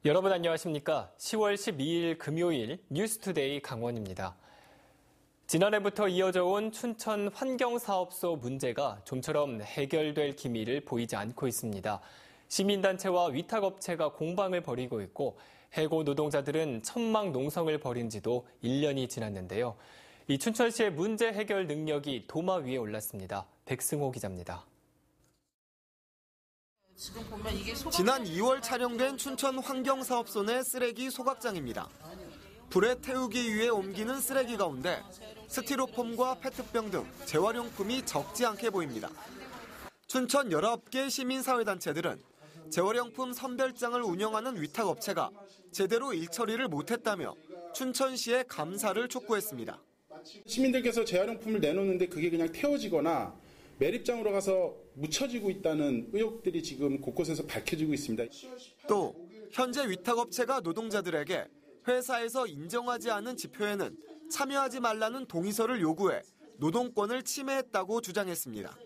여러분 안녕하십니까? 10월 12일 금요일 뉴스투데이 강원입니다. 지난해부터 이어져 온 춘천 환경사업소 문제가 좀처럼 해결될 기미를 보이지 않고 있습니다. 시민단체와 위탁업체가 공방을 벌이고 있고 해고 노동자들은 천막 농성을 벌인 지도 1년이 지났는데요. 이 춘천시의 문제 해결 능력이 도마 위에 올랐습니다. 백승호 기자입니다. 지난 2월 촬영된 춘천 환경사업소 내 쓰레기 소각장입니다. 불에 태우기 위해 옮기는 쓰레기 가운데 스티로폼과 페트병 등 재활용품이 적지 않게 보입니다. 춘천 19개 시민사회단체들은 재활용품 선별장을 운영하는 위탁업체가 제대로 일처리를 못했다며 춘천시에 감사를 촉구했습니다. 시민들께서 재활용품을 내놓는데 그게 그냥 태워지거나 매립장으로 가서 묻혀지고 있다는 의혹들이 지금 곳곳에서 밝혀지고 있습니다. 또 현재 위탁업체가 노동자들에게 회사에서 인정하지 않은 지표에는 참여하지 말라는 동의서를 요구해 노동권을 침해했다고 주장했습니다.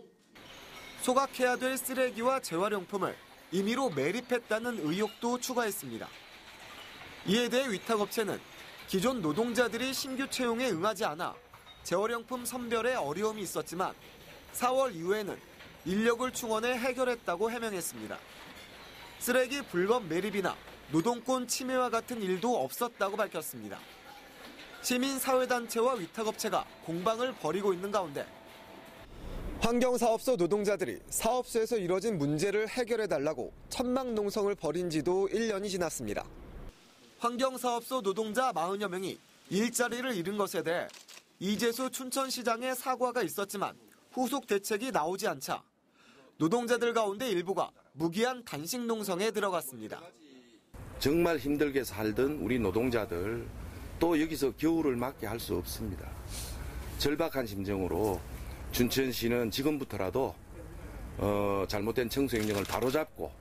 소각해야 될 쓰레기와 재활용품을 임의로 매립했다는 의혹도 추가했습니다. 이에 대해 위탁업체는 기존 노동자들이 신규 채용에 응하지 않아 재활용품 선별에 어려움이 있었지만 4월 이후에는 인력을 충원해 해결했다고 해명했습니다. 쓰레기 불법 매립이나 노동권 침해와 같은 일도 없었다고 밝혔습니다. 시민사회단체와 위탁업체가 공방을 벌이고 있는 가운데 환경사업소 노동자들이 사업소에서 이뤄진 문제를 해결해달라고 천막 농성을 벌인 지도 1년이 지났습니다. 환경사업소 노동자 40여 명이 일자리를 잃은 것에 대해 이재수 춘천시장의 사과가 있었지만 후속 대책이 나오지 않자 노동자들 가운데 일부가 무기한 단식 농성에 들어갔습니다. 정말 힘들게 살던 우리 노동자들 또 여기서 겨울을 맞게 할 수 없습니다. 절박한 심정으로 춘천시는 지금부터라도 잘못된 청소 행령을 바로잡고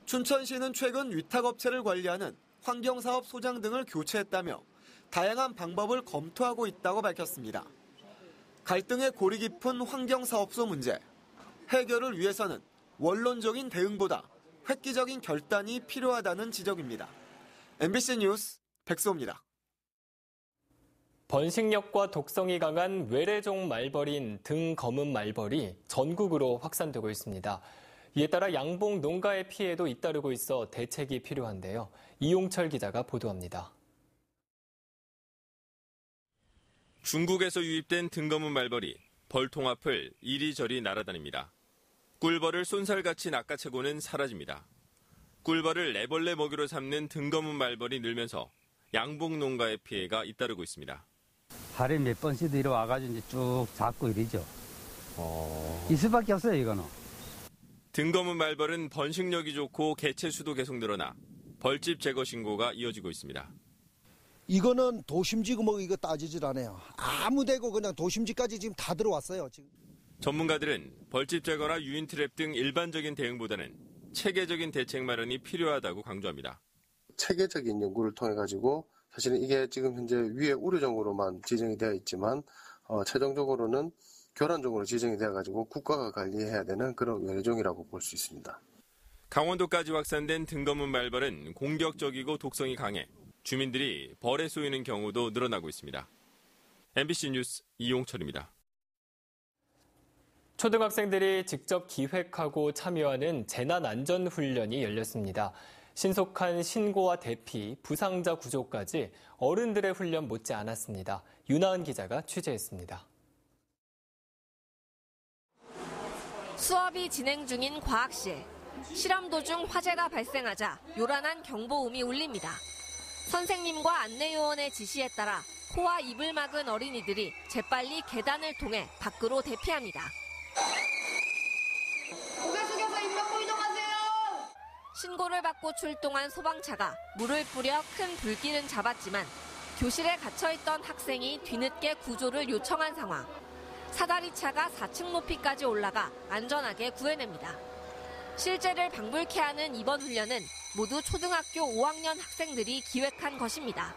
춘천시는 최근 위탁업체를 관리하는 환경사업 소장 등을 교체했다며 다양한 방법을 검토하고 있다고 밝혔습니다. 갈등의 골이 깊은 환경사업소 문제. 해결을 위해서는 원론적인 대응보다 획기적인 결단이 필요하다는 지적입니다. MBC 뉴스 백소입니다. 번식력과 독성이 강한 외래종 말벌인 등검은 말벌이 전국으로 확산되고 있습니다. 이에 따라 양봉 농가의 피해도 잇따르고 있어 대책이 필요한데요. 이용철 기자가 보도합니다. 중국에서 유입된 등검은 말벌이 벌통 앞을 이리저리 날아다닙니다. 꿀벌을 쏜살같이 낚아채고는 사라집니다. 꿀벌을 애벌레 먹이로 삼는 등검은 말벌이 늘면서 양봉 농가의 피해가 잇따르고 있습니다. 하루에 몇 번씩 이리 와가지고 이제 쭉 잡고 이러죠. 이 수밖에 없어요, 이거는. 등검은 말벌은 번식력이 좋고 개체 수도 계속 늘어나 벌집 제거 신고가 이어지고 있습니다. 이거는 도심지고 뭐 이거 따지질 않아요. 아무 데고 그냥 도심지까지 지금 다 들어왔어요. 지금. 전문가들은 벌집 제거나 유인 트랩 등 일반적인 대응보다는 체계적인 대책 마련이 필요하다고 강조합니다. 체계적인 연구를 통해 가지고 사실은 이게 지금 현재 위에 우려종으로만 지정이 되어 있지만 최종적으로는 교란종으로 지정이 되어 가지고 국가가 관리해야 되는 그런 외래종이라고 볼 수 있습니다. 강원도까지 확산된 등검은 말벌은 공격적이고 독성이 강해 주민들이 벌에 쏘이는 경우도 늘어나고 있습니다. MBC 뉴스 이용철입니다. 초등학생들이 직접 기획하고 참여하는 재난안전훈련이 열렸습니다. 신속한 신고와 대피, 부상자 구조까지 어른들의 훈련 못지 않았습니다. 윤하은 기자가 취재했습니다. 수업이 진행 중인 과학실. 실험 도중 화재가 발생하자 요란한 경보음이 울립니다. 선생님과 안내요원의 지시에 따라 코와 입을 막은 어린이들이 재빨리 계단을 통해 밖으로 대피합니다. 고개 숙여서 입 막고 이동하세요. 신고를 받고 출동한 소방차가 물을 뿌려 큰 불길은 잡았지만 교실에 갇혀있던 학생이 뒤늦게 구조를 요청한 상황. 사다리차가 4층 높이까지 올라가 안전하게 구해냅니다. 실제를 방불케 하는 이번 훈련은 모두 초등학교 5학년 학생들이 기획한 것입니다.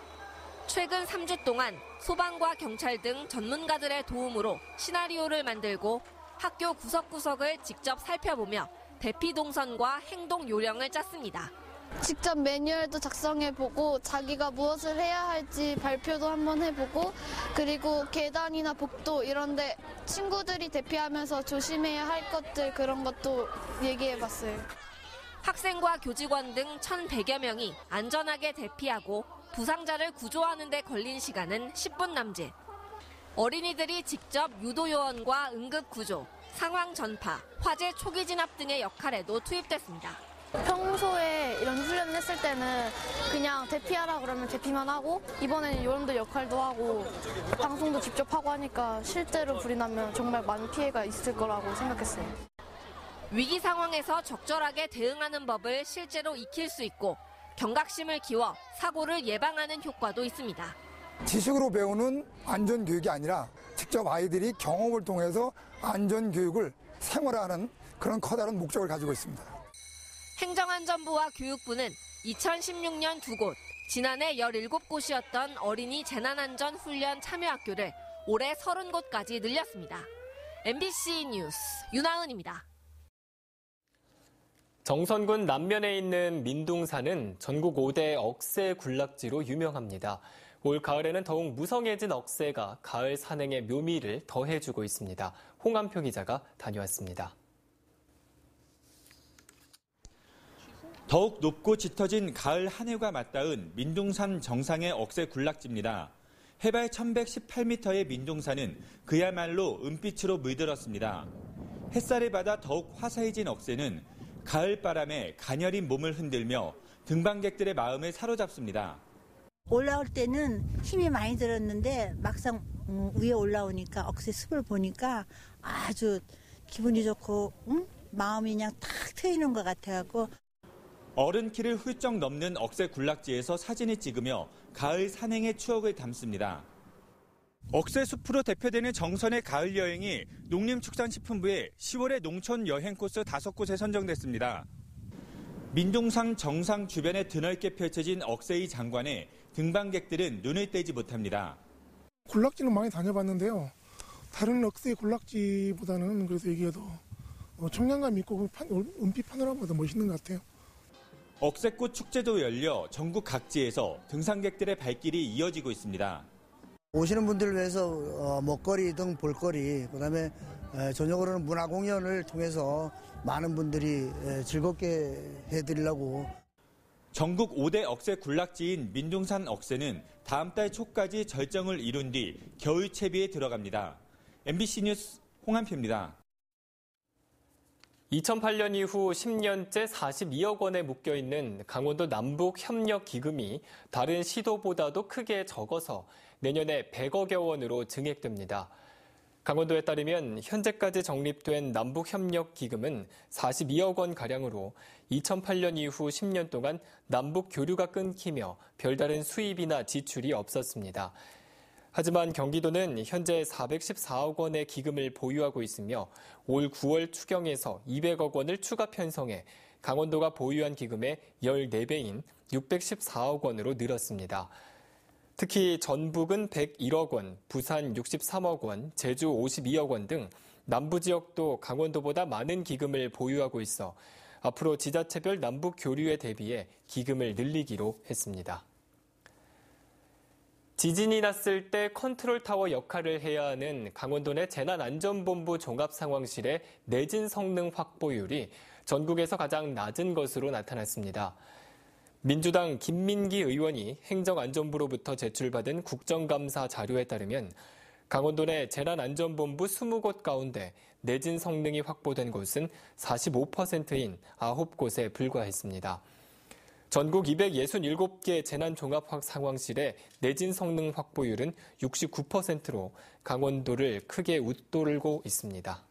최근 3주 동안 소방과 경찰 등 전문가들의 도움으로 시나리오를 만들고 학교 구석구석을 직접 살펴보며 대피 동선과 행동 요령을 짰습니다. 직접 매뉴얼도 작성해보고 자기가 무엇을 해야 할지 발표도 한번 해보고 그리고 계단이나 복도 이런데 친구들이 대피하면서 조심해야 할 것들 그런 것도 얘기해봤어요. 학생과 교직원 등 1,100여 명이 안전하게 대피하고 부상자를 구조하는 데 걸린 시간은 10분 남짓. 어린이들이 직접 유도요원과 응급구조, 상황 전파, 화재 초기 진압 등의 역할에도 투입됐습니다. 평소에 이런 훈련을 했을 때는 그냥 대피하라 그러면 대피만 하고 이번에는 요원들 역할도 하고 방송도 직접 하고 하니까 실제로 불이 나면 정말 많은 피해가 있을 거라고 생각했어요. 위기 상황에서 적절하게 대응하는 법을 실제로 익힐 수 있고 경각심을 키워 사고를 예방하는 효과도 있습니다. 지식으로 배우는 안전교육이 아니라 직접 아이들이 경험을 통해서 안전교육을 생활화하는 그런 커다란 목적을 가지고 있습니다. 행정안전부와 교육부는 2016년 2곳, 지난해 17곳이었던 어린이 재난안전 훈련 참여학교를 올해 30곳까지 늘렸습니다. MBC 뉴스 윤하은입니다. 정선군 남면에 있는 민둥산은 전국 5대 억새 군락지로 유명합니다. 올 가을에는 더욱 무성해진 억새가 가을 산행의 묘미를 더해주고 있습니다. 홍한표 기자가 다녀왔습니다. 더욱 높고 짙어진 가을 하늘과 맞닿은 민둥산 정상의 억새 군락지입니다. 해발 1118m의 민둥산은 그야말로 은빛으로 물들었습니다. 햇살을 받아 더욱 화사해진 억새는 가을 바람에 가녀린 몸을 흔들며 등반객들의 마음을 사로잡습니다. 올라올 때는 힘이 많이 들었는데 막상 위에 올라오니까 억새 숲을 보니까 아주 기분이 좋고 마음이 그냥 탁 트이는 것 같아갖고 어른 키를 훌쩍 넘는 억새 군락지에서 사진을 찍으며 가을 산행의 추억을 담습니다. 억새 숲으로 대표되는 정선의 가을 여행이 농림축산식품부의 10월의 농촌 여행 코스 5곳에 선정됐습니다. 민둥산 정상 주변에 드넓게 펼쳐진 억새의 장관에 등반객들은 눈을 떼지 못합니다. 군락지는 많이 다녀봤는데요. 다른 억새 군락지보다는 그래서 여기가 더 청량감 있고 은빛 파노라마도 멋있는 것 같아요. 억새꽃 축제도 열려 전국 각지에서 등산객들의 발길이 이어지고 있습니다. 오시는 분들을 위해서 먹거리 등 볼거리, 그다음에 저녁으로는 문화 공연을 통해서 많은 분들이 즐겁게 해드리려고. 전국 5대 억새 군락지인 민둥산 억새는 다음 달 초까지 절정을 이룬 뒤 겨울 채비에 들어갑니다. MBC 뉴스 홍한표입니다. 2008년 이후 10년째 42억 원에 묶여있는 강원도 남북협력기금이 다른 시도보다도 크게 적어서 내년에 100억여 원으로 증액됩니다. 강원도에 따르면 현재까지 적립된 남북협력기금은 42억 원가량으로 2008년 이후 10년 동안 남북 교류가 끊기며 별다른 수입이나 지출이 없었습니다. 하지만 경기도는 현재 414억 원의 기금을 보유하고 있으며 올 9월 추경에서 200억 원을 추가 편성해 강원도가 보유한 기금의 14배인 614억 원으로 늘었습니다. 특히 전북은 101억 원, 부산 63억 원, 제주 52억 원 등 남부 지역도 강원도보다 많은 기금을 보유하고 있어 앞으로 지자체별 남북 교류에 대비해 기금을 늘리기로 했습니다. 지진이 났을 때 컨트롤타워 역할을 해야 하는 강원도 내 재난안전본부 종합상황실의 내진 성능 확보율이 전국에서 가장 낮은 것으로 나타났습니다. 민주당 김민기 의원이 행정안전부로부터 제출받은 국정감사 자료에 따르면 강원도 내 재난안전본부 20곳 가운데 내진 성능이 확보된 곳은 45%인 9곳에 불과했습니다. 전국 267개 재난종합상황실의 내진 성능 확보율은 69%로 강원도를 크게 웃돌고 있습니다.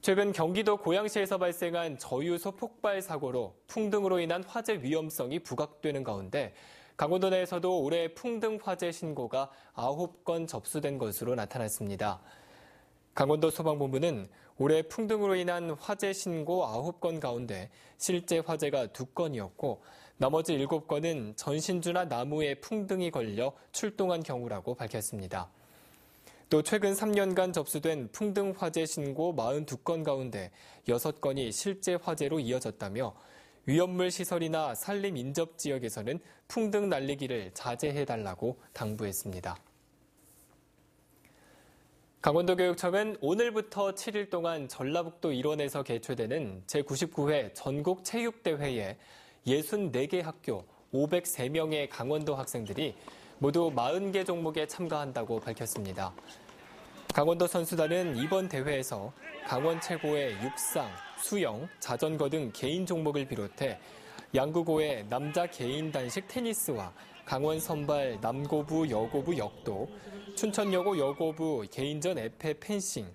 최근 경기도 고양시에서 발생한 저유소 폭발 사고로 풍등으로 인한 화재 위험성이 부각되는 가운데 강원도 내에서도 올해 풍등 화재 신고가 9건 접수된 것으로 나타났습니다. 강원도 소방본부는 올해 풍등으로 인한 화재 신고 9건 가운데 실제 화재가 2건이었고 나머지 7건은 전신주나 나무에 풍등이 걸려 출동한 경우라고 밝혔습니다. 또 최근 3년간 접수된 풍등 화재 신고 42건 가운데 6건이 실제 화재로 이어졌다며 위험물 시설이나 산림 인접 지역에서는 풍등 날리기를 자제해달라고 당부했습니다. 강원도교육청은 오늘부터 7일 동안 전라북도 일원에서 개최되는 제99회 전국체육대회에 64개 학교 503명의 강원도 학생들이 모두 40개 종목에 참가한다고 밝혔습니다. 강원도 선수단은 이번 대회에서 강원 최고의 육상, 수영, 자전거 등 개인 종목을 비롯해 양구고의 남자 개인 단식 테니스와 강원 선발 남고부, 여고부 역도, 춘천여고 여고부 개인전 에페 펜싱,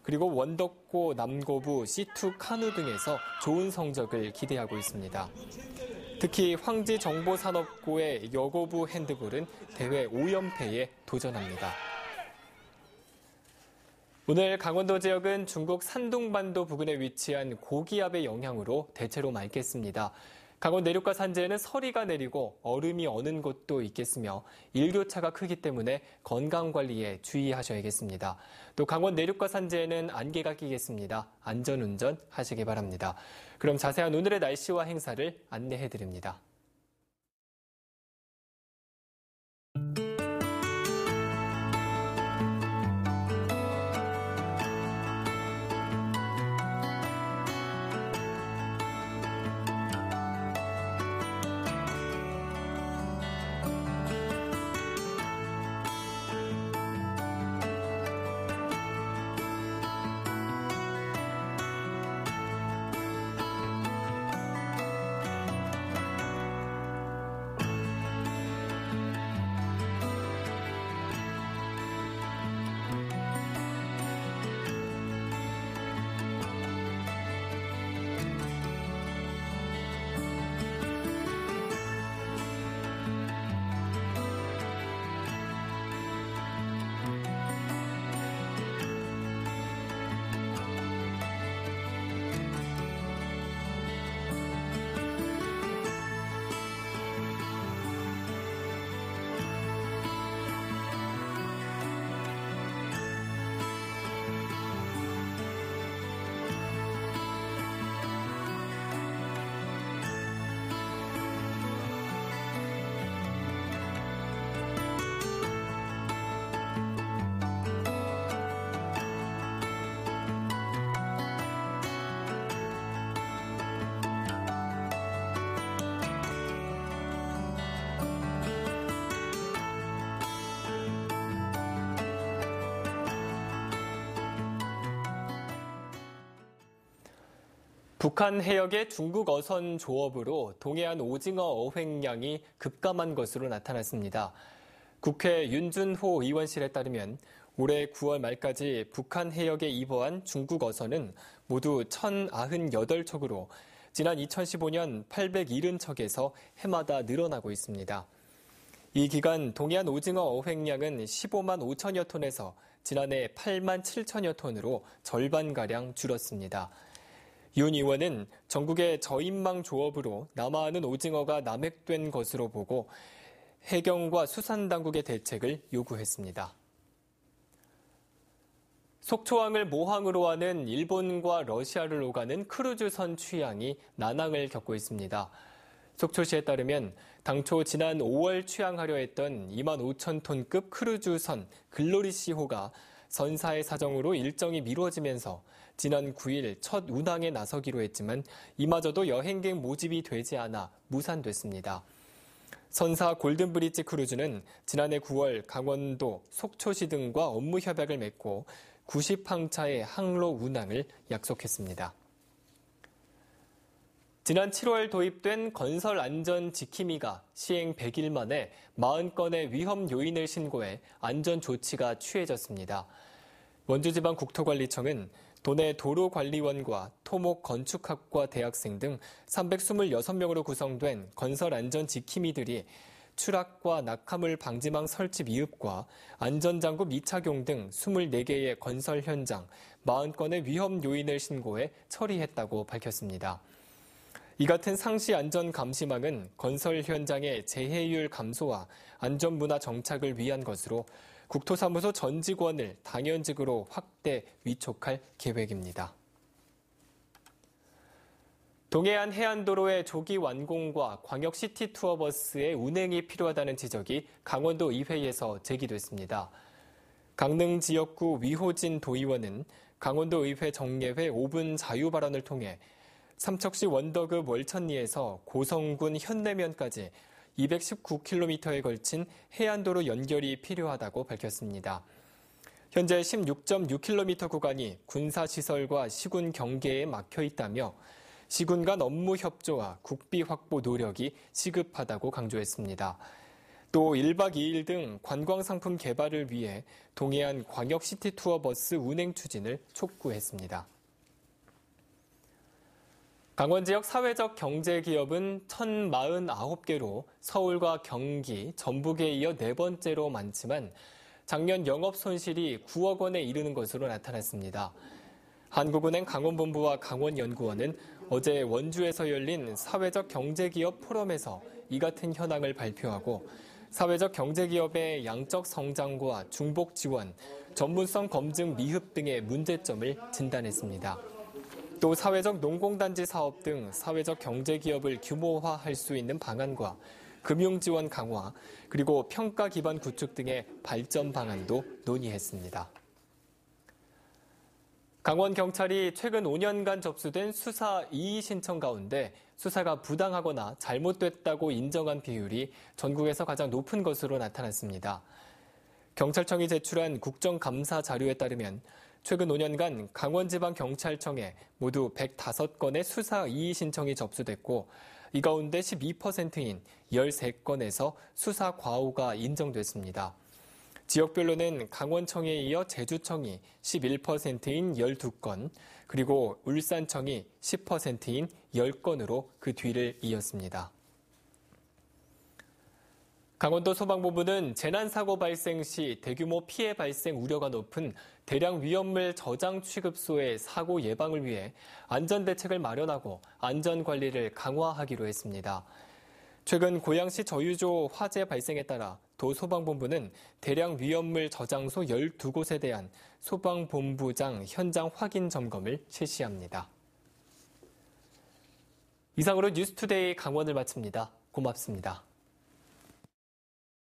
그리고 원덕고 남고부 C2 카누 등에서 좋은 성적을 기대하고 있습니다. 특히 황지정보산업고의 여고부 핸드볼은 대회 5연패에 도전합니다. 오늘 강원도 지역은 중국 산둥반도 부근에 위치한 고기압의 영향으로 대체로 맑겠습니다. 강원 내륙과 산지에는 서리가 내리고 얼음이 어는 곳도 있겠으며 일교차가 크기 때문에 건강관리에 주의하셔야겠습니다. 또 강원 내륙과 산지에는 안개가 끼겠습니다. 안전운전 하시기 바랍니다. 그럼 자세한 오늘의 날씨와 행사를 안내해드립니다. 북한 해역의 중국 어선 조업으로 동해안 오징어 어획량이 급감한 것으로 나타났습니다. 국회 윤준호 의원실에 따르면 올해 9월 말까지 북한 해역에 입어한 중국 어선은 모두 1,098척으로 지난 2015년 870척에서 해마다 늘어나고 있습니다. 이 기간 동해안 오징어 어획량은 15만 5천여 톤에서 지난해 8만 7천여 톤으로 절반가량 줄었습니다. 윤 의원은 전국의 저인망 조업으로 남하하는 오징어가 남획된 것으로 보고 해경과 수산당국의 대책을 요구했습니다. 속초항을 모항으로 하는 일본과 러시아를 오가는 크루즈선 취항이 난항을 겪고 있습니다. 속초시에 따르면 당초 지난 5월 취항하려 했던 2만 5천 톤급 크루즈선 글로리시호가 선사의 사정으로 일정이 미뤄지면서 지난 9일 첫 운항에 나서기로 했지만 이마저도 여행객 모집이 되지 않아 무산됐습니다. 선사 골든브리지 크루즈는 지난해 9월 강원도, 속초시 등과 업무 협약을 맺고 90항차의 항로 운항을 약속했습니다. 지난 7월 도입된 건설 안전 지킴이가 시행 100일 만에 40건의 위험 요인을 신고해 안전 조치가 취해졌습니다. 원주지방국토관리청은 도내 도로관리원과 토목 건축학과 대학생 등 326명으로 구성된 건설 안전 지킴이들이 추락과 낙하물 방지망 설치 미흡과 안전장구 미착용 등 24개의 건설 현장, 40건의 위험 요인을 신고해 처리했다고 밝혔습니다. 이 같은 상시 안전 감시망은 건설 현장의 재해율 감소와 안전문화 정착을 위한 것으로 국토사무소 전 직원을 당연직으로 확대 위촉할 계획입니다. 동해안 해안도로의 조기 완공과 광역시티 투어버스의 운행이 필요하다는 지적이 강원도 의회에서 제기됐습니다. 강릉 지역구 위호진 도의원은 강원도 의회 정례회 5분 자유 발언을 통해 삼척시 원더급 월천리에서 고성군 현내면까지 219km에 걸친 해안도로 연결이 필요하다고 밝혔습니다. 현재 16.6km 구간이 군사시설과 시군 경계에 막혀 있다며 시군 간 업무 협조와 국비 확보 노력이 시급하다고 강조했습니다. 또 1박 2일 등 관광상품 개발을 위해 동해안 광역시티 투어버스 운행 추진을 촉구했습니다. 강원 지역 사회적 경제기업은 1,049개로 서울과 경기, 전북에 이어 네 번째로 많지만 작년 영업 손실이 9억 원에 이르는 것으로 나타났습니다. 한국은행 강원본부와 강원연구원은 어제 원주에서 열린 사회적 경제기업 포럼에서 이 같은 현황을 발표하고 사회적 경제기업의 양적 성장과 중복 지원, 전문성 검증 미흡 등의 문제점을 진단했습니다. 또 사회적 농공단지 사업 등 사회적 경제기업을 규모화할 수 있는 방안과 금융지원 강화, 그리고 평가 기반 구축 등의 발전 방안도 논의했습니다. 강원경찰이 최근 5년간 접수된 수사 이의 신청 가운데 수사가 부당하거나 잘못됐다고 인정한 비율이 전국에서 가장 높은 것으로 나타났습니다. 경찰청이 제출한 국정감사 자료에 따르면 최근 5년간 강원지방경찰청에 모두 105건의 수사 이의 신청이 접수됐고 이 가운데 12%인 13건에서 수사 과오가 인정됐습니다. 지역별로는 강원청에 이어 제주청이 11%인 12건, 그리고 울산청이 10%인 10건으로 그 뒤를 이었습니다. 강원도 소방본부는 재난사고 발생 시 대규모 피해 발생 우려가 높은 대량 위험물 저장 취급소의 사고 예방을 위해 안전대책을 마련하고 안전관리를 강화하기로 했습니다. 최근 고양시 저유조 화재 발생에 따라 도소방본부는 대량 위험물 저장소 12곳에 대한 소방본부장 현장 확인 점검을 실시합니다. 이상으로 뉴스투데이 강원을 마칩니다. 고맙습니다.